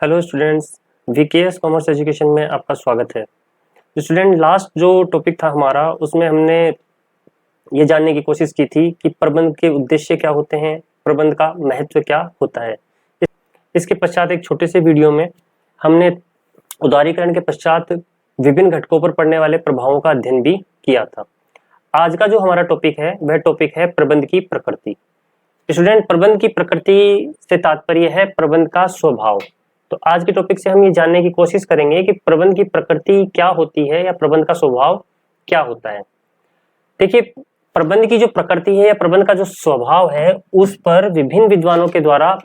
Hello students, VKS commerce education में आपका स्वागत है। तो स्टूडेंट, लास्ट जो टॉपिक था हमारा, उसमें हमने ये जानने की कोशिश की थी कि प्रबंध के उद्देश्य क्या होते हैं, प्रबंध का महत्व क्या होता है। इसके पश्चात एक छोटे से वीडियो में हमने उदारीकरण के पश्चात विभिन्न घटकों पर पड़ने वाले प्रभावों का अध्ययन भी किया था। आज का जो हमारा टॉपिक है वह टॉपिक है प्रबंध की प्रकृति। स्टूडेंट, प्रबंध की प्रकृति से तात्पर्य है प्रबंध का स्वभाव। तो आज के टॉपिक से हम ये जानने की कोशिश करेंगे कि प्रबंध की प्रकृति क्या होती है या प्रबंध का स्वभाव क्या होता है। देखिए, प्रबंध की जो प्रकृति है या प्रबंध का जो स्वभाव है, उस पर विभिन्न विद्वानों के द्वारा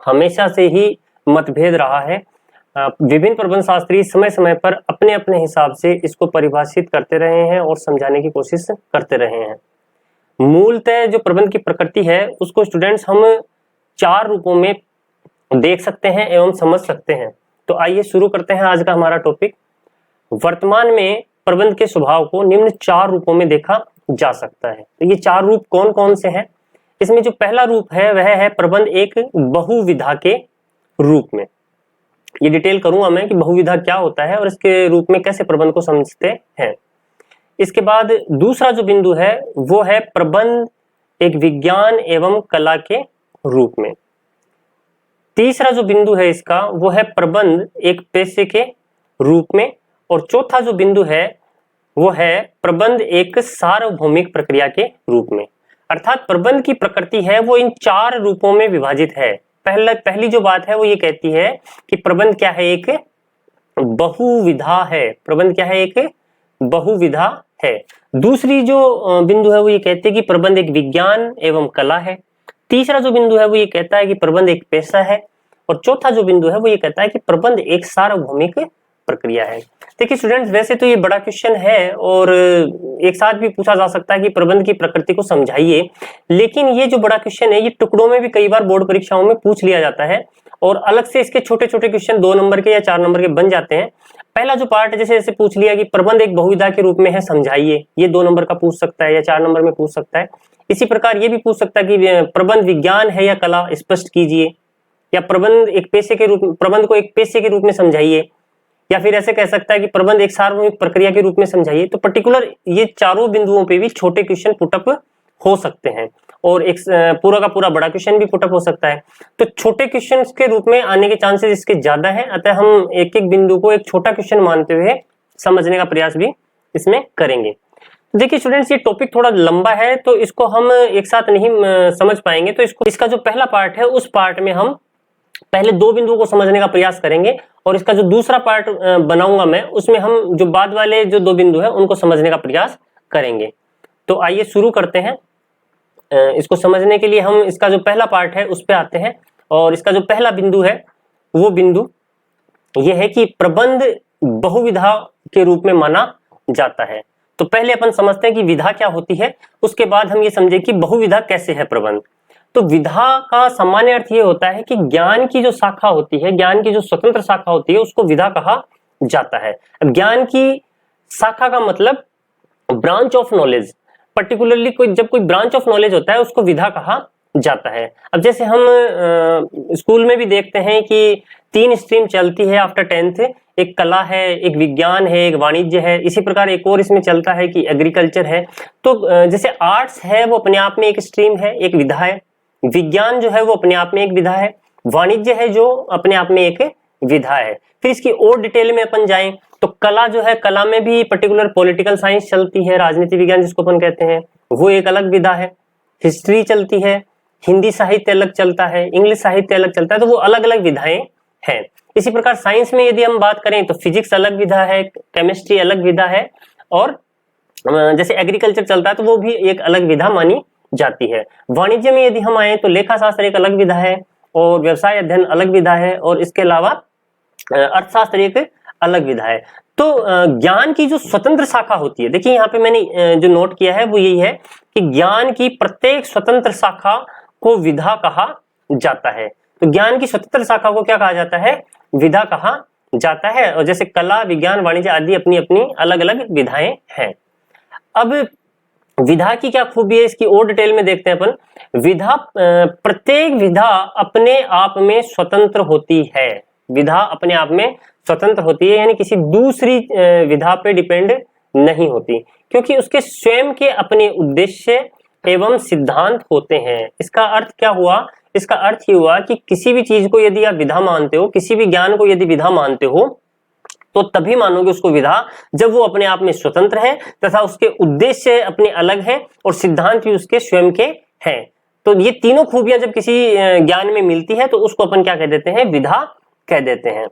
हमेशा से ही मतभेद रहा है। विभिन्न प्रबंध शास्त्री समय समय पर अपने अपने हिसाब से इसको परिभाषित करते रहे हैं और समझाने की कोशिश करते रहे हैं। मूलतः जो प्रबंध की प्रकृति है उसको स्टूडेंट्स हम 4 रूपों में देख सकते हैं एवं समझ सकते हैं। तो आइए शुरू करते हैं आज का हमारा टॉपिक। वर्तमान में प्रबंध के स्वभाव को निम्न 4 रूपों में देखा जा सकता है। तो ये 4 रूप कौन कौन से हैं? इसमें जो पहला रूप है वह है प्रबंध एक बहुविधा के रूप में। ये डिटेल करूंगा मैं कि बहुविधा क्या होता है और इसके रूप में कैसे प्रबंध को समझते हैं। इसके बाद दूसरा जो बिंदु है वो है प्रबंध एक विज्ञान एवं कला के रूप में। तीसरा जो बिंदु है इसका वो है प्रबंध एक पेशे के रूप में। और चौथा जो बिंदु है वो है प्रबंध एक सार्वभौमिक प्रक्रिया के रूप में। अर्थात प्रबंध की प्रकृति है वो इन 4 रूपों में विभाजित है। पहली जो बात है वो ये कहती है कि प्रबंध क्या है, एक बहुविधा है। प्रबंध क्या है, एक बहुविधा है। दूसरी जो बिंदु है वो ये कहते हैं कि प्रबंध एक विज्ञान एवं कला है। तीसरा जो बिंदु है वो ये कहता है कि प्रबंध एक पेशा है। और चौथा जो बिंदु है वो ये कहता है कि प्रबंध एक सार्वभौमिक प्रक्रिया है। देखिए स्टूडेंट्स, वैसे तो ये बड़ा क्वेश्चन है और एक साथ भी पूछा जा सकता है कि प्रबंध की प्रकृति को समझाइए, लेकिन ये जो बड़ा क्वेश्चन है ये टुकड़ों में भी कई बार बोर्ड परीक्षाओं में पूछ लिया जाता है और अलग से इसके छोटे छोटे क्वेश्चन 2 नंबर के या 4 नंबर के बन जाते हैं। पहला जो पार्ट जैसे जैसे पूछ लिया कि प्रबंध एक बहुविधा के रूप में है, समझाइए, ये 2 नंबर का पूछ सकता है या 4 नंबर में पूछ सकता है। इसी प्रकार ये भी पूछ सकता है कि प्रबंध विज्ञान है या कला, स्पष्ट कीजिए। या प्रबंध एक पेशे के रूप, प्रबंध को एक पेशे के रूप में समझाइए। या फिर ऐसे कह सकता है कि प्रबंध एक सार्वभौमिक प्रक्रिया के रूप में समझाइए। तो पर्टिकुलर ये चारों बिंदुओं पे भी छोटे क्वेश्चन पुटअप हो सकते हैं और एक पूरा का पूरा बड़ा क्वेश्चन भी पुटअप हो सकता है। तो छोटे क्वेश्चन के रूप में आने के चांसेस इसके ज्यादा है, अतः हम एक एक बिंदु को एक छोटा क्वेश्चन मानते हुए समझने का प्रयास भी इसमें करेंगे। देखिए स्टूडेंट्स, ये टॉपिक थोड़ा लंबा है तो इसको हम एक साथ नहीं समझ पाएंगे। तो इसका जो पहला पार्ट है उस पार्ट में हम पहले 2 बिंदुओं को समझने का प्रयास करेंगे और इसका जो दूसरा पार्ट बनाऊंगा मैं, उसमें हम जो बाद वाले जो 2 बिंदु है उनको समझने का प्रयास करेंगे। तो आइए शुरू करते हैं। इसको समझने के लिए हम इसका जो पहला पार्ट है उस पे आते हैं और इसका जो पहला बिंदु है वो बिंदु ये है कि प्रबंध बहुविधा के रूप में माना जाता है। तो पहले अपन समझते हैं कि विधा क्या होती है, उसके बाद हम ये समझे कि बहुविधा कैसे है प्रबंध। तो विधा का सामान्य अर्थ ये होता है कि ज्ञान की जो शाखा होती है, ज्ञान की जो स्वतंत्र शाखा होती है, उसको विधा कहा जाता है। अब ज्ञान की शाखा का मतलब ब्रांच ऑफ नॉलेज, पर्टिकुलरली जब कोई ब्रांच ऑफ नॉलेज होता है उसको विधा कहा जाता है। अब जैसे हम स्कूल में भी देखते हैं कि 3 स्ट्रीम चलती है आफ्टर 10th, एक कला है, एक विज्ञान है, एक वाणिज्य है। इसी प्रकार एक और इसमें चलता है कि एग्रीकल्चर है। तो जैसे आर्ट्स है वो अपने आप में एक स्ट्रीम है, एक विधा है। विज्ञान जो है वो अपने आप में एक विधा है। वाणिज्य है जो अपने आप में एक विधा है। फिर इसकी और डिटेल में अपन जाएं तो कला जो है, कला में भी पर्टिकुलर पॉलिटिकल साइंस चलती है, राजनीति विज्ञान जिसको अपन कहते हैं, वो एक अलग विधा है। हिस्ट्री चलती है, हिंदी साहित्य अलग चलता है, इंग्लिश साहित्य अलग चलता है, तो वो अलग अलग विधाएं हैं। इसी प्रकार साइंस में यदि हम बात करें तो फिजिक्स अलग विधा है, केमिस्ट्री अलग विधा है और जैसे एग्रीकल्चर चलता है तो वो भी एक अलग विधा मानी जाती है। वाणिज्य में यदि हम आए तो लेखा शास्त्र एक अलग विधा है और व्यवसाय अध्ययन अलग विधा है और इसके अलावा अर्थशास्त्र एक अलग विधा है। तो ज्ञान की जो स्वतंत्र शाखा होती है, देखिए यहाँ पे मैंने जो नोट किया है वो यही है कि ज्ञान की प्रत्येक स्वतंत्र शाखा को विधा कहा जाता है। तो ज्ञान की स्वतंत्र शाखा को क्या कहा जाता है, विधा कहा जाता है। और जैसे कला, विज्ञान, वाणिज्य आदि अपनी अपनी अलग अलग विधाएं हैं। अब विधा की क्या खूबी है इसकी और डिटेल में देखते हैं अपन। विधा, प्रत्येक विधा अपने आप में स्वतंत्र होती है। विधा अपने आप में स्वतंत्र होती है, यानी किसी दूसरी विधा पे डिपेंड नहीं होती, क्योंकि उसके स्वयं के अपने उद्देश्य एवं सिद्धांत होते हैं। इसका अर्थ क्या हुआ? इसका अर्थ ये हुआ कि किसी भी चीज को यदि आप विधा मानते हो, किसी भी ज्ञान को यदि विधा मानते हो, तो तभी मानोगे उसको विधा जब वो अपने आप में स्वतंत्र है तथा उसके उद्देश्य अपने अलग है और सिद्धांत भी उसके स्वयं के हैं। तो ये तीनों खूबियां जब किसी ज्ञान में मिलती है तो उसको अपन क्या कह देते हैं? विधा कह देते हैं।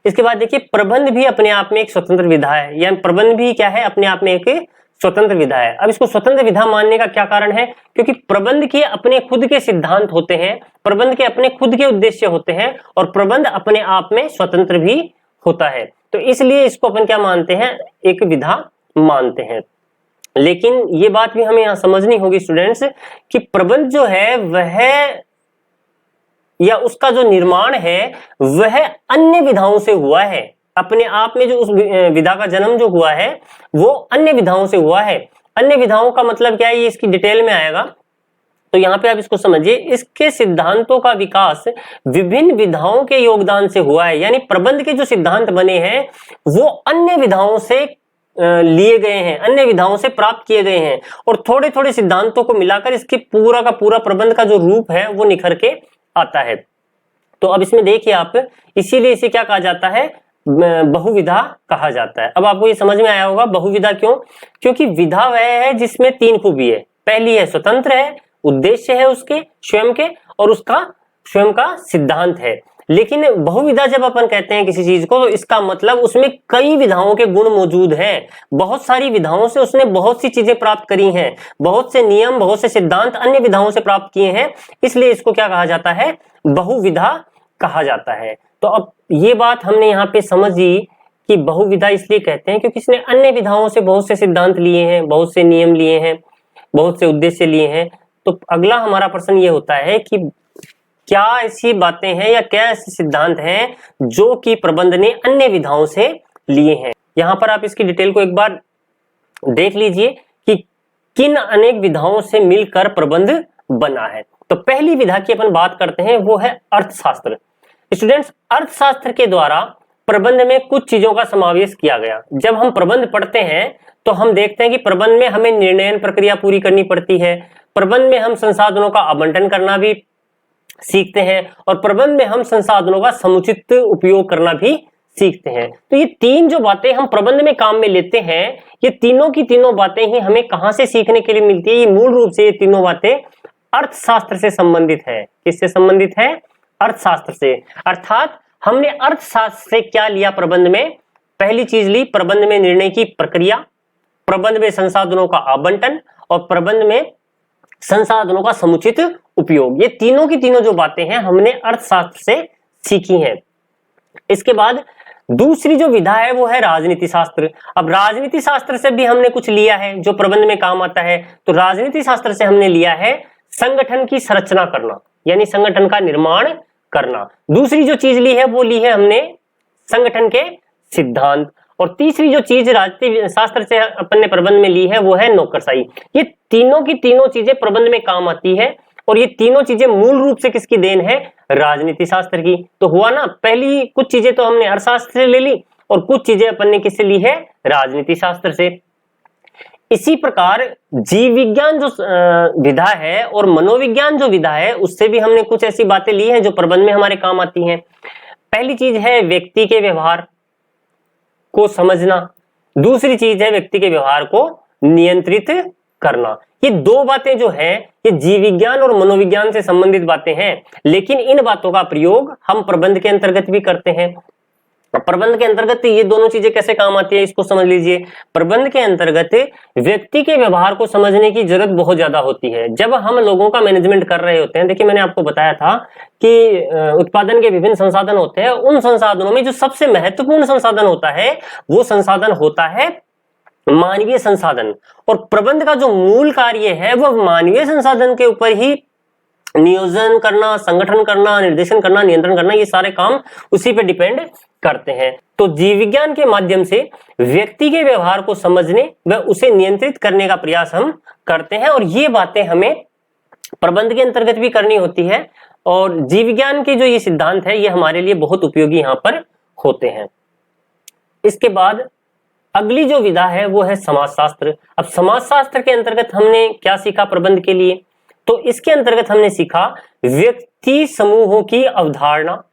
इसके बाद देखिए, प्रबंध भी अपने आप में एक स्वतंत्र विधा है, यानी प्रबंध भी क्या है? अपने आप में एक स्वतंत्र विधा है। अब इसको स्वतंत्र विधा मानने का क्या कारण है? क्योंकि प्रबंध के अपने खुद के सिद्धांत होते हैं, प्रबंध के अपने खुद के उद्देश्य होते हैं और प्रबंध अपने आप में स्वतंत्र भी होता है। तो इसलिए इसको अपन क्या मानते हैं? एक विधा मानते हैं। लेकिन ये बात भी हमें यहां समझनी होगी स्टूडेंट्स कि प्रबंध जो है वह, या उसका जो निर्माण है वह अन्य विधाओं से हुआ है। अपने आप में जो उस विधा का जन्म जो हुआ है वो अन्य विधाओं से हुआ है। अन्य विधाओं का मतलब क्या है, ये इसकी डिटेल में आएगा, तो यहाँ पे आप इसको समझिए। इसके सिद्धांतों का विकास विभिन्न विधाओं के योगदान से हुआ है, यानी प्रबंध के जो सिद्धांत बने हैं वो अन्य विधाओं से लिए गए हैं, अन्य विधाओं से प्राप्त किए गए हैं, और थोड़े थोड़े सिद्धांतों को मिलाकर इसके पूरा का पूरा प्रबंध का जो रूप है वो निखर के आता है। तो अब इसमें देखिए आप, इसीलिए इसे क्या कहा जाता है? बहुविधा कहा जाता है। अब आपको ये समझ में आया होगा बहुविधा क्यों? क्योंकि विधा वह है जिसमें तीन खूबी है। पहली है स्वतंत्र है, उद्देश्य है उसके स्वयं के, और उसका स्वयं का सिद्धांत है। लेकिन बहुविधा जब अपन कहते हैं किसी चीज को, तो इसका मतलब उसमें कई विधाओं के गुण मौजूद हैं। बहुत सारी विधाओं से उसने बहुत सी चीजें प्राप्त करी हैं, बहुत से नियम, बहुत से सिद्धांत अन्य विधाओं से प्राप्त किए हैं, इसलिए इसको क्या कहा जाता है? बहुविधा कहा जाता है। तो अब ये बात हमने यहाँ पे समझी कि बहुविधा इसलिए कहते हैं क्योंकि इसने अन्य विधाओं से बहुत से सिद्धांत लिए हैं, बहुत से नियम लिए हैं, बहुत से उद्देश्य लिए हैं। तो अगला हमारा प्रश्न ये होता है कि क्या ऐसी बातें हैं या क्या ऐसे सिद्धांत हैं जो कि प्रबंध ने अन्य विधाओं से लिए हैं? यहां पर आप इसकी डिटेल को एक बार देख लीजिए कि किन अनेक विधाओं से मिलकर प्रबंध बना है। तो पहली विधा की अपन बात करते हैं, वो है अर्थशास्त्र। स्टूडेंट्स, अर्थशास्त्र के द्वारा प्रबंध में कुछ चीजों का समावेश किया गया। जब हम प्रबंध पढ़ते हैं तो हम देखते हैं कि प्रबंध में हमें निर्णयन प्रक्रिया पूरी करनी पड़ती है, प्रबंध में हम संसाधनों का आवंटन करना भी सीखते हैं, और प्रबंध में हम संसाधनों का समुचित उपयोग करना भी सीखते हैं। तो ये तीन जो बातें हम प्रबंध में काम में लेते हैं, ये तीनों की तीनों बातें ही हमें कहां से सीखने के लिए मिलती है? ये मूल रूप से ये तीनों बातें अर्थशास्त्र से संबंधित है। किससे संबंधित है? अर्थशास्त्र से। अर्थात हमने अर्थशास्त्र से क्या लिया प्रबंध में? पहली चीज ली प्रबंध में निर्णय की प्रक्रिया, प्रबंध में संसाधनों का आवंटन, और प्रबंध में संसाधनों का समुचित उपयोग। ये तीनों की तीनों जो बातें हैं हमने अर्थशास्त्र से सीखी हैं। इसके बाद दूसरी जो विधा है वो है राजनीति शास्त्र। अब राजनीति शास्त्र से भी हमने कुछ लिया है जो प्रबंध में काम आता है। तो राजनीति शास्त्र से हमने लिया है संगठन की संरचना करना, यानी संगठन का निर्माण करना। दूसरी जो चीज ली है वो ली है हमने संगठन के सिद्धांत, और तीसरी जो चीज राजनीति शास्त्र से अपन ने प्रबंध में ली है वो है नौकरशाही। ये तीनों की तीनों चीजें प्रबंध में काम आती है, और ये तीनों चीजें मूल रूप से किसकी देन है? राजनीति शास्त्र की। तो हुआ ना, पहली कुछ चीजें तो हमने अर्थशास्त्र से ले ली और कुछ चीजें अपन ने किससे ली है? राजनीति शास्त्र से। इसी प्रकार जीव विज्ञान जो विधा है और मनोविज्ञान जो विधा है उससे भी हमने कुछ ऐसी बातें ली हैं जो प्रबंध में हमारे काम आती हैं। पहली चीज है व्यक्ति के व्यवहार को समझना, दूसरी चीज है व्यक्ति के व्यवहार को नियंत्रित करना। ये दो बातें जो हैं ये जीव विज्ञान और मनोविज्ञान से संबंधित बातें हैं, लेकिन इन बातों का प्रयोग हम प्रबंध के अंतर्गत भी करते हैं। प्रबंध के अंतर्गत ये दोनों चीजें कैसे काम आती है इसको समझ लीजिए। प्रबंध के अंतर्गत व्यक्ति के व्यवहार को समझने की जरूरत बहुत ज्यादा होती है। जब हम लोगों का मैनेजमेंट कर रहे होते हैं, देखिए मैंने आपको बताया था कि उत्पादन के विभिन्न संसाधन होते हैं, उन संसाधनों में जो सबसे महत्वपूर्ण संसाधन होता है वो संसाधन होता है मानवीय संसाधन, और प्रबंध का जो मूल कार्य है वह मानवीय संसाधन के ऊपर ही नियोजन करना, संगठन करना, निर्देशन करना, नियंत्रण करना, ये सारे काम उसी पे डिपेंड करते हैं। तो जीव विज्ञान के माध्यम से व्यक्ति के व्यवहार को समझने व उसे नियंत्रित करने का प्रयास हम करते हैं, और ये बातें हमें प्रबंध के अंतर्गत भी करनी होती है और जीव विज्ञान के जो ये सिद्धांत है ये हमारे लिए बहुत उपयोगी यहाँ पर होते हैं। इसके बाद अगली जो विधा है वो है समाजशास्त्र। अब समाजशास्त्र के अंतर्गत हमने क्या सीखा प्रबंध के लिए, तो इसके अंतर्गत हमने सीखा व्यक्ति समूहों की अवधारणा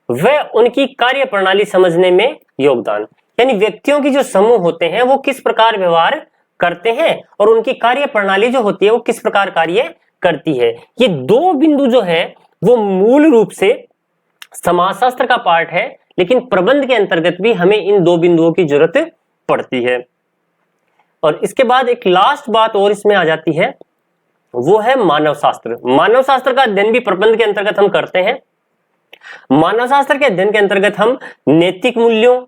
व उनकी कार्य प्रणाली समझने में योगदान, यानी व्यक्तियों की जो समूह होते हैं वो किस प्रकार व्यवहार करते हैं और उनकी कार्य प्रणाली जो होती है वो किस प्रकार कार्य करती है। ये दो बिंदु जो है वो मूल रूप से समाजशास्त्र का पार्ट है, लेकिन प्रबंध के अंतर्गत भी हमें इन दो बिंदुओं की जरूरत पड़ती है। और इसके बाद एक लास्ट बात और इसमें आ जाती है, वो है मानव शास्त्र। मानव शास्त्र का अध्ययन भी प्रबंध के अंतर्गत हम करते हैं। मानव शास्त्र के अध्ययन के अंतर्गत हम नैतिक मूल्यों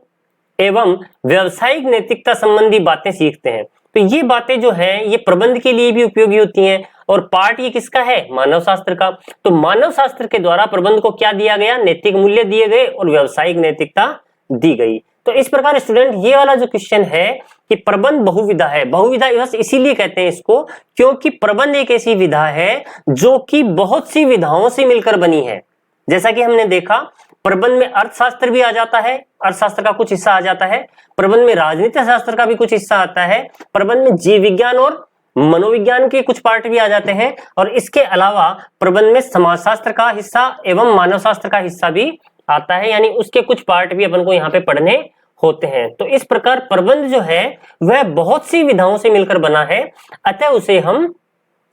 एवं व्यावसायिक नैतिकता संबंधी बातें सीखते हैं। तो ये बातें जो हैं ये प्रबंध के लिए भी उपयोगी होती हैं और पार्ट ये किसका है, मानव शास्त्र का। तो मानव शास्त्र के द्वारा प्रबंध को क्या दिया गया, नैतिक मूल्य दिए गए और व्यावसायिक नैतिकता दी गई। तो इस प्रकार स्टूडेंट ये वाला जो क्वेश्चन है कि प्रबंध बहुविधा है, बहुविधा बस इसीलिए कहते हैं इसको क्योंकि प्रबंध एक ऐसी विधा है जो कि बहुत सी विधाओं से मिलकर बनी है। जैसा कि हमने देखा प्रबंध में अर्थशास्त्र भी आ जाता है, अर्थशास्त्र का कुछ हिस्सा आ जाता है, प्रबंध में राजनीति शास्त्र का भी कुछ हिस्सा आता है, प्रबंध में जीव विज्ञान और मनोविज्ञान के कुछ पार्ट भी आ जाते हैं और इसके अलावा प्रबंध में समाजशास्त्र का हिस्सा एवं मानव शास्त्र का हिस्सा भी आता है, यानी उसके कुछ पार्ट भी अपन को यहाँ पे पढ़ने होते हैं। तो इस प्रकार प्रबंध जो है वह बहुत सी विधाओं से मिलकर बना है, अतः उसे हम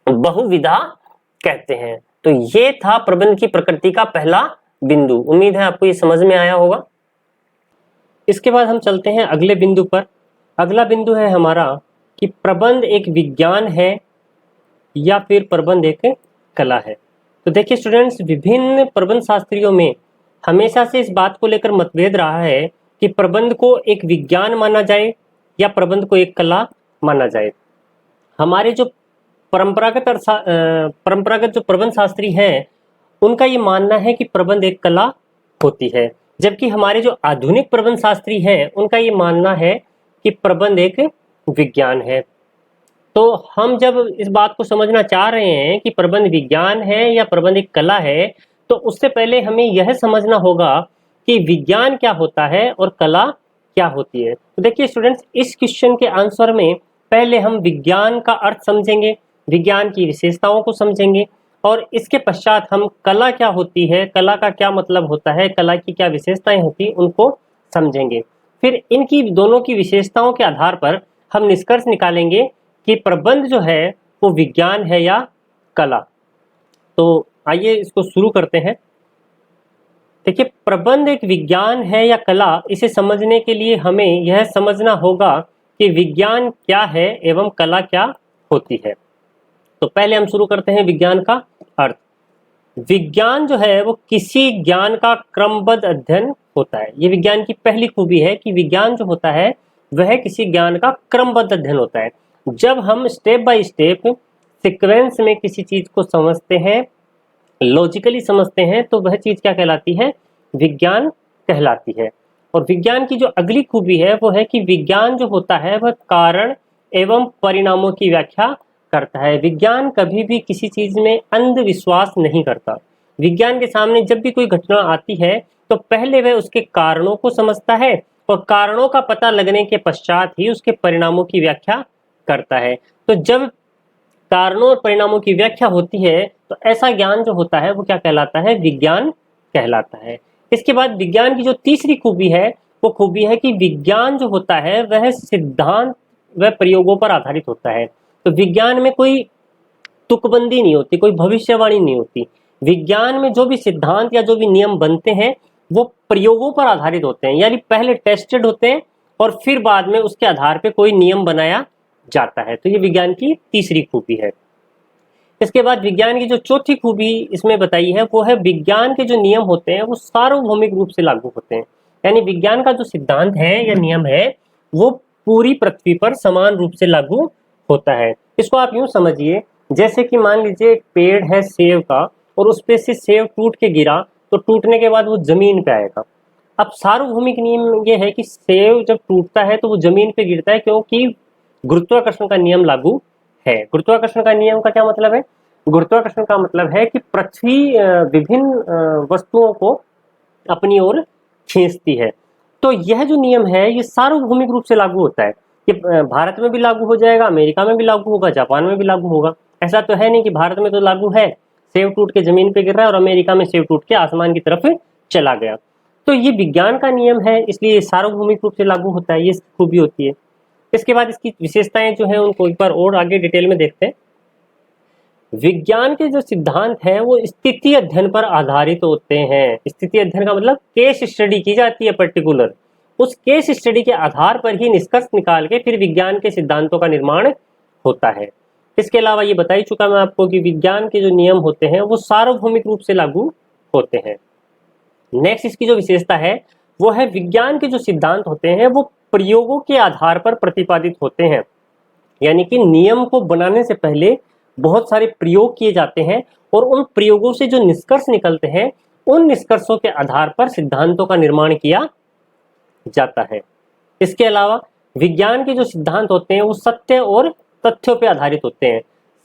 बहुविधा कहते हैं। तो ये था प्रबंध की प्रकृति का पहला बिंदु। उम्मीद है आपको ये समझ में आया होगा। इसके बाद हम चलते हैं अगले बिंदु पर। अगला बिंदु है हमारा कि प्रबंध एक विज्ञान है या फिर प्रबंध एक कला है। तो देखिए स्टूडेंट्स, विभिन्न प्रबंध शास्त्रियों में हमेशा से इस बात को लेकर मतभेद रहा है कि प्रबंध को एक विज्ञान माना जाए या प्रबंध को एक कला माना जाए। हमारे जो परंपरागत जो प्रबंध शास्त्री हैं उनका ये मानना है कि प्रबंध एक कला होती है, जबकि हमारे जो आधुनिक प्रबंध शास्त्री हैं उनका ये मानना है कि प्रबंध एक विज्ञान है। तो हम जब इस बात को समझना चाह रहे हैं कि प्रबंध विज्ञान है या प्रबंध एक कला है, तो उससे पहले हमें यह समझना होगा कि विज्ञान क्या होता है और कला क्या होती है। तो देखिए स्टूडेंट्स, इस क्वेश्चन के आंसर में पहले हम विज्ञान का अर्थ समझेंगे, विज्ञान की विशेषताओं को समझेंगे और इसके पश्चात हम कला क्या होती है, कला का क्या मतलब होता है, कला की क्या विशेषताएं होती हैं उनको समझेंगे। फिर इनकी दोनों की विशेषताओं के आधार पर हम निष्कर्ष निकालेंगे कि प्रबंध जो है वो विज्ञान है या कला। तो आइए इसको शुरू करते हैं। देखिए, प्रबंध एक विज्ञान है या कला, इसे समझने के लिए हमें यह समझना होगा कि विज्ञान क्या है एवं कला क्या होती है। तो पहले हम शुरू करते हैं विज्ञान का अर्थ। विज्ञान जो है वो किसी ज्ञान का क्रमबद्ध अध्ययन होता है। ये विज्ञान की पहली खूबी है कि विज्ञान जो होता है वह किसी ज्ञान का क्रमबद्ध अध्ययन होता है। जब हम स्टेप बाय स्टेप सीक्वेंस में किसी चीज को समझते हैं, लॉजिकली समझते हैं, तो वह चीज क्या कहलाती है, विज्ञान कहलाती है। और विज्ञान की जो अगली खूबी है वो है कि विज्ञान जो होता है वह कारण एवं परिणामों की व्याख्या करता है। विज्ञान कभी भी किसी चीज में अंधविश्वास नहीं करता। विज्ञान के सामने जब भी कोई घटना आती है तो पहले वह उसके कारणों को समझता है और कारणों का पता लगने के पश्चात ही उसके परिणामों की व्याख्या करता है। तो जब कारणों और परिणामों की व्याख्या होती है तो ऐसा ज्ञान जो होता है वो क्या कहलाता है, विज्ञान कहलाता है। इसके बाद विज्ञान की जो तीसरी खूबी है वो खूबी है कि विज्ञान जो होता है वह सिद्धांत व प्रयोगों पर आधारित होता है। तो विज्ञान में कोई तुकबंदी नहीं होती, कोई भविष्यवाणी नहीं होती। विज्ञान में जो भी सिद्धांत या जो भी नियम बनते हैं वो प्रयोगों पर आधारित होते हैं, यानी पहले टेस्टेड होते हैं और फिर बाद में उसके आधार पे कोई नियम बनाया जाता है। तो ये विज्ञान की तीसरी खूबी है। इसके बाद विज्ञान की जो चौथी खूबी इसमें बताई है वो है विज्ञान के जो नियम होते हैं वो सार्वभौमिक रूप से लागू होते हैं। यानी विज्ञान का जो सिद्धांत है या नियम है वो पूरी पृथ्वी पर समान रूप से लागू होता है। इसको आप यूं समझिए, जैसे कि मान लीजिए एक पेड़ है सेब का और उस पे से सेब टूट के गिरा तो टूटने के बाद वो जमीन पे आएगा। अब सार्वभौमिक नियम ये है कि सेब जब टूटता है तो वो जमीन पे गिरता है, क्योंकि गुरुत्वाकर्षण का नियम लागू है। गुरुत्वाकर्षण का नियम का क्या मतलब है, गुरुत्वाकर्षण का मतलब है कि पृथ्वी विभिन्न वस्तुओं को अपनी ओर खींचती है। तो यह जो नियम है ये सार्वभौमिक रूप से लागू होता है। ये भारत में भी लागू हो जाएगा, अमेरिका में भी लागू होगा, जापान में भी लागू होगा। ऐसा तो है नहीं कि भारत में तो लागू है, सेब टूट के जमीन पे गिर रहा है, और अमेरिका में सेब टूट के आसमान की तरफ चला गया। तो ये विज्ञान का नियम है, इसलिए सार्वभौमिक रूप से लागू होता है, ये खूबी होती है। इसके बाद इसकी विशेषताएं जो है उनको एक बार और आगे डिटेल में देखते हैं। विज्ञान के जो सिद्धांत है वो स्थिति अध्ययन पर आधारित होते हैं। स्थिति अध्ययन का मतलब केस स्टडी की जाती है पर्टिकुलर, उस केस स्टडी के आधार पर ही निष्कर्ष निकाल के फिर विज्ञान के सिद्धांतों का निर्माण होता है। इसके अलावा ये बता ही चुका मैं आपको कि विज्ञान के जो नियम होते हैं वो सार्वभौमिक रूप से लागू होते हैं। नेक्स्ट इसकी जो विशेषता है वो है विज्ञान के जो सिद्धांत होते हैं वो प्रयोगों के आधार पर प्रतिपादित होते हैं। यानी कि नियम को बनाने से पहले बहुत सारे प्रयोग किए जाते हैं और उन प्रयोगों से जो निष्कर्ष निकलते हैं उन निष्कर्षों के आधार पर सिद्धांतों का निर्माण किया जाता है। इसके अलावा विज्ञान के जो सिद्धांत होते हैं वो सत्य और तथ्यों पर आधारित होते हैं।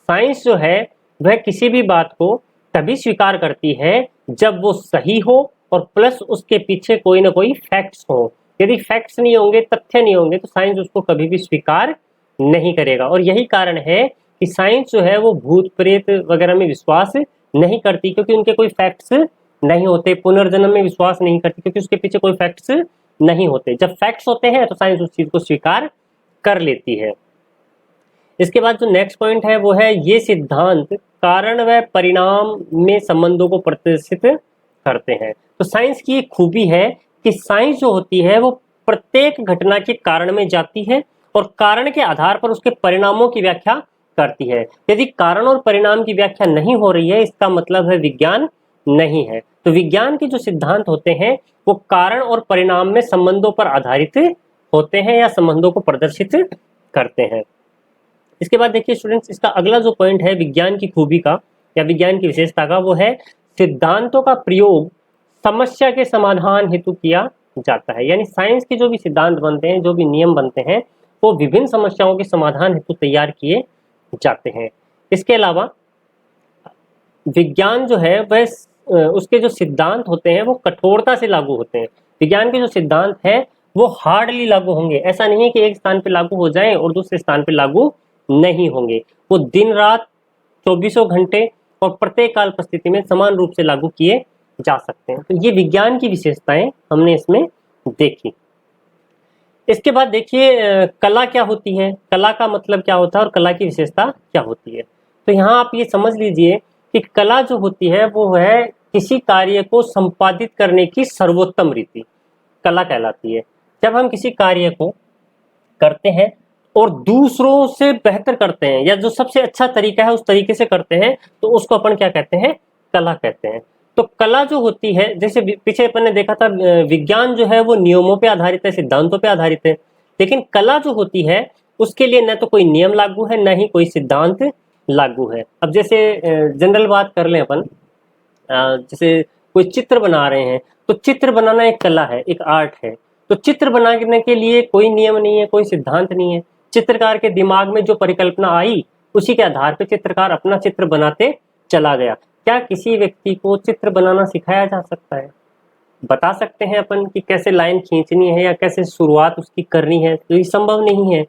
साइंस जो है वह किसी भी बात को तभी स्वीकार करती है जब वो सही हो और प्लस उसके पीछे कोई ना कोई फैक्ट्स हो। यदि फैक्ट्स नहीं होंगे, तथ्य नहीं होंगे, तो साइंस उसको कभी भी स्वीकार नहीं करेगा। और यही कारण है कि साइंस जो है वो भूत प्रेत वगैरह में विश्वास नहीं करती, क्योंकि उनके कोई फैक्ट्स नहीं होते। पुनर्जन्म में विश्वास नहीं करती क्योंकि उसके पीछे कोई फैक्ट्स नहीं होते। जब फैक्ट्स होते हैं तो साइंस उस चीज को स्वीकार कर लेती है। इसके बाद जो नेक्स्ट पॉइंट है वो है ये सिद्धांत कारण व परिणाम में संबंधों को प्रदर्शित करते हैं। तो साइंस की एक खूबी है कि साइंस जो होती है वो प्रत्येक घटना के कारण में जाती है और कारण के आधार पर उसके परिणामों की व्याख्या करती है। यदि कारण और परिणाम की व्याख्या नहीं हो रही है इसका मतलब है विज्ञान नहीं है। तो विज्ञान के जो सिद्धांत होते हैं वो कारण और परिणाम में संबंधों पर आधारित होते हैं या संबंधों को प्रदर्शित करते हैं। इसके बाद देखिए स्टूडेंट्स, इसका अगला जो पॉइंट है विज्ञान की खूबी का या विज्ञान की विशेषता का, वो है सिद्धांतों का प्रयोग समस्या के समाधान हेतु किया जाता है। यानी साइंस के जो भी सिद्धांत बनते हैं, जो भी नियम बनते हैं, वो विभिन्न समस्याओं के समाधान हेतु तैयार किए जाते हैं। इसके अलावा विज्ञान जो है वह उसके जो सिद्धांत होते हैं वो कठोरता से लागू होते हैं। विज्ञान के जो सिद्धांत है वो हार्डली लागू होंगे। ऐसा नहीं है कि एक स्थान पे लागू हो जाएं और दूसरे स्थान पे लागू नहीं होंगे। वो दिन रात 24 घंटे और प्रत्येक काल परिस्थिति में समान रूप से लागू किए जा सकते हैं। तो ये विज्ञान की विशेषताएं हमने इसमें देखी। इसके बाद देखिए कला क्या होती है, कला का मतलब क्या होता है और कला की विशेषता क्या होती है। तो यहाँ आप ये समझ लीजिए कि कला जो होती है वो है किसी कार्य को संपादित करने की सर्वोत्तम रीति, कला कहलाती है। जब हम किसी कार्य को करते हैं और दूसरों से बेहतर करते हैं या जो सबसे अच्छा तरीका है उस तरीके से करते हैं तो उसको अपन क्या कहते हैं, कला कहते हैं। तो कला जो होती है, जैसे पीछे अपन ने देखा था विज्ञान जो है वो नियमों पे आधारित है, सिद्धांतों पे आधारित है, लेकिन कला जो होती है उसके लिए न तो कोई नियम लागू है न ही कोई सिद्धांत लागू है। अब जैसे जनरल बात कर लें अपन, जैसे कोई चित्र बना रहे हैं तो चित्र बनाना एक कला है, एक आर्ट है। तो चित्र बनाने के लिए कोई नियम नहीं है, कोई सिद्धांत नहीं है। चित्रकार के दिमाग में जो परिकल्पना आई उसी के आधार पर चित्रकार अपना चित्र बनाते चला गया। क्या किसी व्यक्ति को चित्र बनाना सिखाया जा सकता है? बता सकते हैं अपन कि कैसे लाइन खींचनी है या कैसे शुरुआत उसकी करनी है? तो ये संभव नहीं है।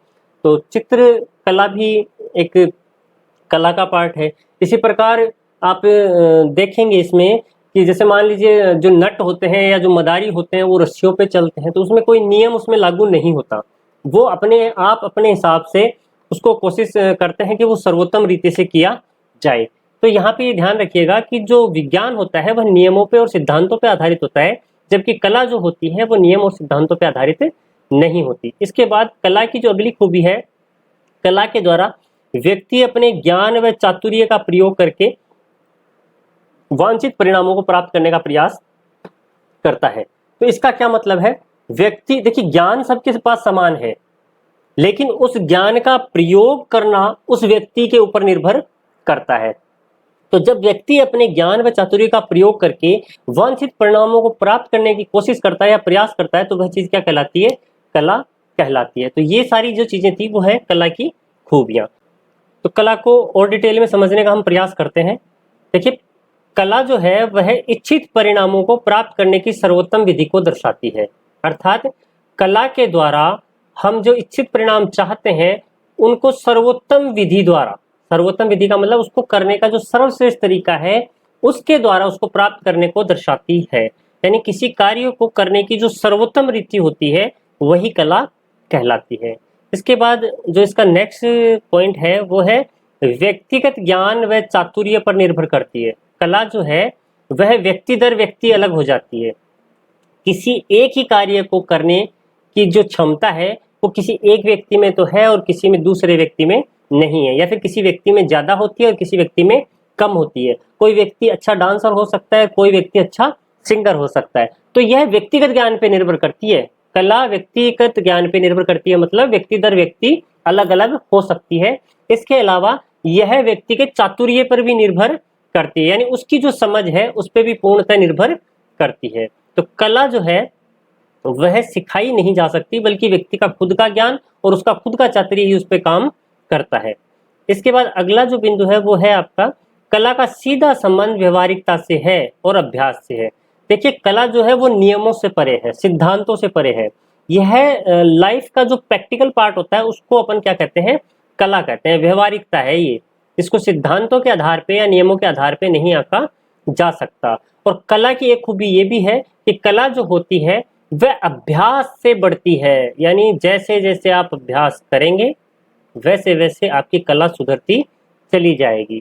तो चित्र कला भी एक कला का पार्ट है। इसी प्रकार आप देखेंगे इसमें कि जैसे मान लीजिए जो नट होते हैं या जो मदारी होते हैं वो रस्सियों पे चलते हैं, तो उसमें कोई नियम उसमें लागू नहीं होता। वो अपने आप अपने हिसाब से उसको कोशिश करते हैं कि वो सर्वोत्तम रीति से किया जाए। तो यहाँ पे ये ध्यान रखिएगा कि जो विज्ञान होता है वह नियमों पे और सिद्धांतों पे आधारित होता है, जबकि कला जो होती है वो नियम और सिद्धांतों पे आधारित नहीं होती। इसके बाद कला की जो अगली खूबी है, कला के द्वारा व्यक्ति अपने ज्ञान व चातुर्य का प्रयोग करके वांछित परिणामों को प्राप्त करने का प्रयास करता है। तो इसका क्या मतलब है? व्यक्ति, देखिए ज्ञान सबके पास समान है, लेकिन उस ज्ञान का प्रयोग करना उस व्यक्ति के ऊपर निर्भर करता है। तो जब व्यक्ति अपने ज्ञान व चातुर्य का प्रयोग करके वांछित परिणामों को प्राप्त करने की कोशिश करता है या प्रयास करता है तो वह चीज क्या कहलाती है? कला कहलाती है। तो ये सारी जो चीजें थी वो है कला की खूबियां। तो कला को और डिटेल में समझने का हम प्रयास करते हैं। देखिए, कला जो है वह इच्छित परिणामों को प्राप्त करने की सर्वोत्तम विधि को दर्शाती है। अर्थात कला के द्वारा हम जो इच्छित परिणाम चाहते हैं उनको सर्वोत्तम विधि द्वारा, सर्वोत्तम विधि का मतलब उसको करने का जो सर्वश्रेष्ठ तरीका है उसके द्वारा उसको प्राप्त करने को दर्शाती है। यानी किसी कार्य को करने की जो सर्वोत्तम रीति होती है वही कला कहलाती है। इसके बाद जो इसका नेक्स्ट पॉइंट है वो है व्यक्तिगत ज्ञान व चातुर्य पर निर्भर करती है। कला जो है वह व्यक्ति दर व्यक्ति अलग हो जाती है। किसी एक ही कार्य को करने की जो क्षमता है वो किसी एक व्यक्ति में तो है और किसी में दूसरे व्यक्ति में नहीं है, या फिर किसी व्यक्ति में ज्यादा होती है और किसी व्यक्ति में कम होती है। कोई व्यक्ति अच्छा डांसर हो सकता है, कोई व्यक्ति अच्छा सिंगर हो सकता है। तो यह व्यक्तिगत ज्ञान पे निर्भर करती है। कला व्यक्तिगत ज्ञान पे निर्भर करती है, मतलब व्यक्ति दर व्यक्ति अलग अलग हो सकती है। इसके अलावा यह व्यक्ति के चातुर्य पर भी निर्भर करती है, यानी उसकी जो समझ है उस पर भी पूर्णतः निर्भर करती है। तो कला जो है वह सिखाई नहीं जा सकती, बल्कि व्यक्ति का खुद का ज्ञान और उसका खुद का चातुर्य ही उस पर काम करता है। इसके बाद अगला जो बिंदु है वो है आपका कला का सीधा संबंध व्यवहारिकता से है और अभ्यास से है। देखिए, कला जो है वो नियमों से परे है, सिद्धांतों से परे है। यह लाइफ का जो प्रैक्टिकल पार्ट होता है उसको अपन क्या कहते हैं, कला कहते हैं। व्यवहारिकता है ये, इसको सिद्धांतों के आधार पे या नियमों के आधार पे नहीं आंका जा सकता। और कला की एक खूबी ये भी है कि कला जो होती है वह अभ्यास से बढ़ती है, यानी जैसे जैसे आप अभ्यास करेंगे वैसे वैसे आपकी कला सुधरती चली जाएगी।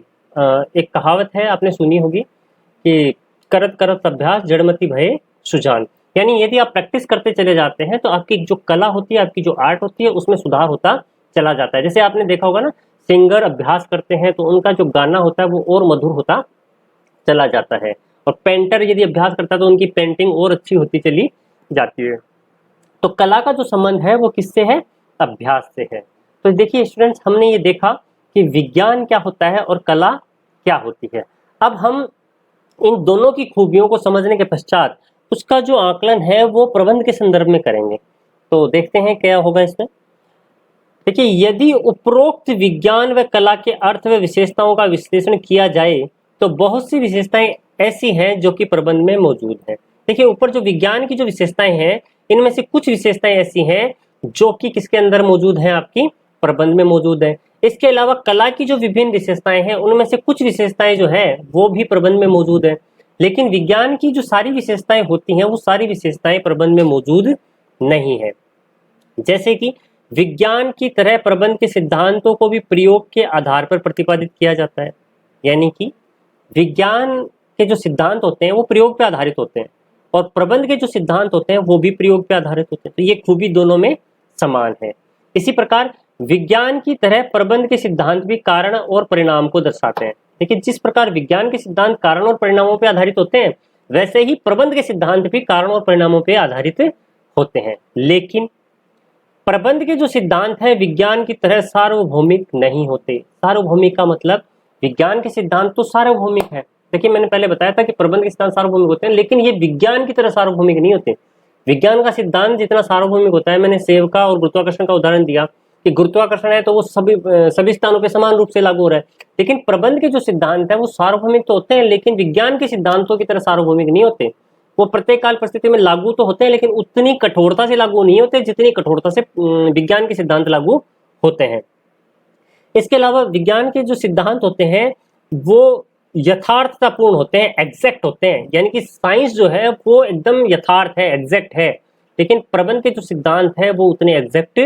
एक कहावत है, आपने सुनी होगी कि करत करत अभ्यास जड़मति भये सुजान। यानी यदि आप प्रैक्टिस करते चले जाते हैं तो आपकी जो कला होती है, आपकी जो आर्ट होती है उसमें सुधार होता चला जाता है। जैसे आपने देखा होगा ना, सिंगर अभ्यास करते हैं तो उनका जो गाना होता है वो और मधुर होता चला जाता है, और पेंटर यदि अभ्यास करता है तो उनकी पेंटिंग और अच्छी होती चली जाती है। तो कला का जो संबंध है वो किससे है, अभ्यास से है। तो देखिए स्टूडेंट्स, हमने ये देखा कि विज्ञान क्या होता है और कला क्या होती है। अब हम इन दोनों की खूबियों को समझने के पश्चात उसका जो आकलन है वो प्रबंध के संदर्भ में करेंगे। तो देखते हैं क्या होगा इसमें। देखिए, यदि उपरोक्त विज्ञान व कला के अर्थ व विशेषताओं का विश्लेषण किया जाए तो बहुत सी विशेषताएं ऐसी हैं जो कि प्रबंध में मौजूद है। देखिए, ऊपर जो विज्ञान की जो विशेषताएं हैं इनमें से कुछ विशेषताएं ऐसी हैं जो कि किसके अंदर मौजूद है, आपकी प्रबंध में मौजूद है। इसके अलावा कला की जो विभिन्न विशेषताएं हैं उनमें से कुछ विशेषताएं जो है वो भी प्रबंध में मौजूद है। लेकिन विज्ञान की जो सारी विशेषताएं होती हैं वो सारी विशेषताएं प्रबंध में मौजूद नहीं है। जैसे कि विज्ञान की तरह प्रबंध के सिद्धांतों को भी प्रयोग के आधार पर प्रतिपादित किया जाता है। यानी कि विज्ञान के जो सिद्धांत होते हैं वो प्रयोग पे आधारित होते हैं और प्रबंध के जो सिद्धांत होते हैं वो भी प्रयोग पे आधारित होते हैं। तो ये खूबी दोनों में समान है। इसी प्रकार विज्ञान की तरह प्रबंध के सिद्धांत भी कारण और परिणाम को दर्शाते हैं। देखिए, जिस प्रकार विज्ञान के सिद्धांत कारण और परिणामों पर आधारित होते हैं वैसे ही प्रबंध के सिद्धांत भी कारण और परिणामों पर आधारित होते हैं। लेकिन प्रबंध के जो सिद्धांत है विज्ञान की तरह सार्वभौमिक नहीं होते। सार्वभौमिक का मतलब विज्ञान के सिद्धांत तो सार्वभौमिक है। देखिए, मैंने पहले बताया था कि प्रबंध के सिद्धांत सार्वभौमिक होते हैं, लेकिन ये विज्ञान की तरह सार्वभौमिक नहीं होते। विज्ञान का सिद्धांत जितना सार्वभौमिक होता है, मैंने सेव का और गुरुत्वाकर्षण का उदाहरण दिया कि गुरुत्वाकर्षण है तो वो सभी स्थानों पर समान रूप से लागू हो रहा है। लेकिन प्रबंध के जो सिद्धांत है वो सार्वभौमिक तो होते हैं, लेकिन विज्ञान के सिद्धांतों की तरह सार्वभौमिक नहीं होते। वो प्रत्येक काल परिस्थिति में लागू तो होते हैं, लेकिन उतनी कठोरता से लागू नहीं होते जितनी कठोरता से विज्ञान के सिद्धांत लागू होते हैं। इसके अलावा विज्ञान के जो सिद्धांत होते हैं वो यथार्थतापूर्ण होते हैं, एग्जैक्ट होते हैं। यानी कि साइंस जो है वो एकदम यथार्थ है, एग्जैक्ट है। लेकिन प्रबंध के जो सिद्धांत है वो उतने एग्जैक्ट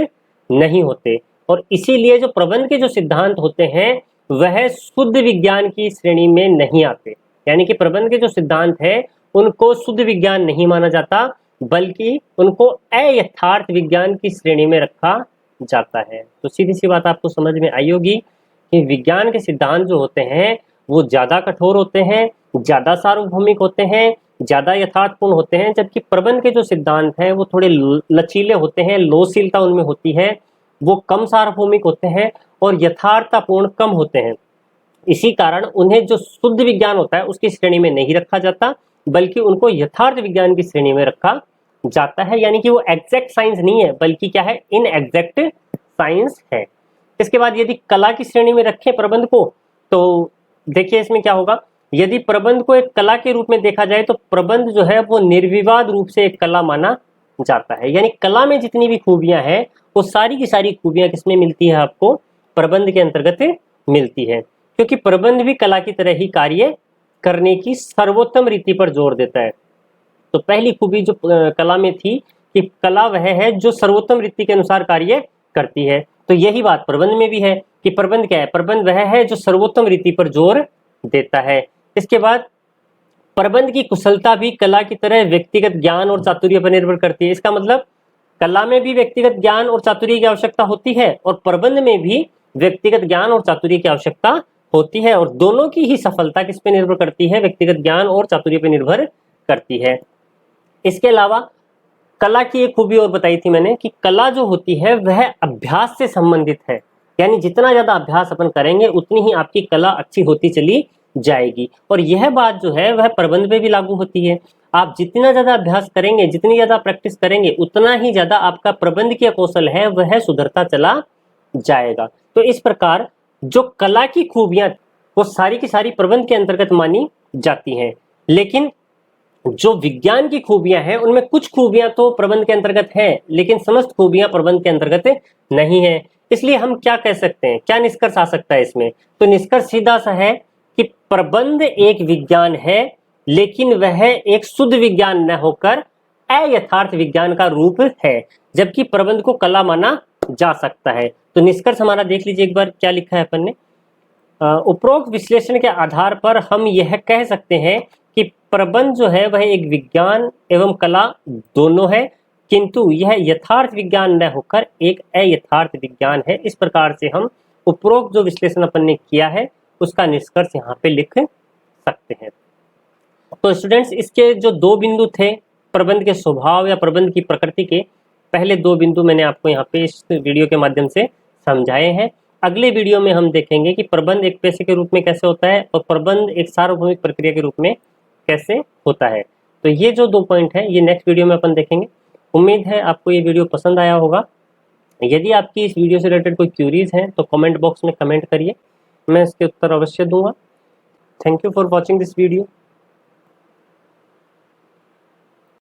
नहीं होते, और इसीलिए जो प्रबंध के जो सिद्धांत होते हैं वह शुद्ध विज्ञान की श्रेणी में नहीं आते। यानी कि प्रबंध के जो सिद्धांत है उनको शुद्ध विज्ञान नहीं माना जाता, बल्कि उनको अयथार्थ विज्ञान की श्रेणी में रखा जाता है। तो सीधी सी बात आपको समझ में आई होगी कि विज्ञान के सिद्धांत जो होते हैं वो ज्यादा कठोर होते हैं, ज्यादा सार्वभौमिक होते हैं, ज्यादा यथार्थपूर्ण होते हैं, जबकि प्रबंध के जो सिद्धांत हैं वो थोड़े लचीले होते हैं, लोचशीलता उनमें होती है, वो कम सार्वभौमिक होते हैं और यथार्थतापूर्ण कम होते हैं। इसी कारण उन्हें जो शुद्ध विज्ञान होता है उसकी श्रेणी में नहीं रखा जाता, बल्कि उनको यथार्थ विज्ञान की श्रेणी में रखा जाता है। यानी कि वो एग्जैक्ट साइंस नहीं है, बल्कि क्या है, इन एग्जैक्ट साइंस है। इसके बाद यदि कला की श्रेणी में रखें प्रबंध को, तो देखिए इसमें क्या होगा, यदि प्रबंध को एक कला के रूप में देखा जाए तो प्रबंध जो है वो निर्विवाद रूप से एक कला माना जाता है। यानी कला में जितनी भी खूबियां हैं वो सारी की सारी खूबियां किसमें मिलती है, आपको प्रबंध के अंतर्गत मिलती है, क्योंकि प्रबंध भी कला की तरह ही कार्य करने की सर्वोत्तम रीति पर जोर देता है। तो पहली खूबी जो कला में थी कि कला वह है जो सर्वोत्तम रीति के अनुसार कार्य करती है, तो यही बात प्रबंध में भी है कि प्रबंध क्या है, प्रबंध वह है जो सर्वोत्तम रीति पर जोर देता है। इसके बाद प्रबंध की कुशलता भी कला की तरह व्यक्तिगत ज्ञान और चातुर्य पर निर्भर करती है। इसका मतलब कला में भी व्यक्तिगत ज्ञान और चातुर्य की आवश्यकता होती है और प्रबंध में भी व्यक्तिगत ज्ञान और चातुर्य की आवश्यकता होती है, और दोनों की ही सफलता किस पे निर्भर करती है, व्यक्तिगत ज्ञान और चातुर्य पे निर्भर करती है। इसके अलावा कला की एक खूबी और बताई थी मैंने कि कला जो होती है वह अभ्यास से संबंधित है, यानी जितना ज्यादा अभ्यास अपन करेंगे उतनी ही आपकी कला अच्छी होती चली जाएगी, और यह बात जो है वह प्रबंध पे भी लागू होती है। आप जितना ज्यादा अभ्यास करेंगे, जितनी ज्यादा प्रैक्टिस करेंगे, उतना ही ज्यादा आपका प्रबंध की कौशल है वह सुधरता चला जाएगा। तो इस प्रकार जो कला की खूबियां वो सारी की सारी प्रबंध के अंतर्गत मानी जाती हैं, लेकिन जो विज्ञान की खूबियां हैं उनमें कुछ खूबियां तो प्रबंध के अंतर्गत हैं, लेकिन समस्त खूबियां प्रबंध के अंतर्गत नहीं है। इसलिए हम क्या कह सकते हैं, क्या निष्कर्ष आ सकता है इसमें, तो निष्कर्ष सीधा सा है कि प्रबंध एक विज्ञान है, लेकिन वह एक शुद्ध विज्ञान न होकर अयथार्थ विज्ञान का रूप है, जबकि प्रबंध को कला माना जा सकता है। तो निष्कर्ष हमारा देख लीजिए एक बार क्या लिखा है अपन ने। उपरोक्त विश्लेषण के आधार पर हम यह कह सकते हैं कि प्रबंध जो है वह एक विज्ञान एवं कला दोनों है, किंतु यह यथार्थ विज्ञान न होकर एक अयथार्थ विज्ञान है। इस प्रकार से हम उपरोक्त जो विश्लेषण अपन ने किया है उसका निष्कर्ष यहाँ पे लिख सकते हैं। तो स्टूडेंट्स, इसके जो दो बिंदु थे प्रबंध के स्वभाव या प्रबंध की प्रकृति के, पहले दो बिंदु मैंने आपको यहाँ पे इस वीडियो के माध्यम से समझाए हैं। अगले वीडियो में हम देखेंगे कि प्रबंध एक पेशे के रूप में कैसे होता है और प्रबंध एक सार्वभौमिक प्रक्रिया के रूप में कैसे होता है। तो ये जो दो पॉइंट है ये नेक्स्ट वीडियो में अपन देखेंगे। उम्मीद है आपको ये वीडियो पसंद आया होगा। यदि आपकी इस वीडियो से रिलेटेड कोई क्यूरीज हैं तो कमेंट बॉक्स में कमेंट करिए, मैं इसके उत्तर अवश्य दूंगा। Thank you for watching this video.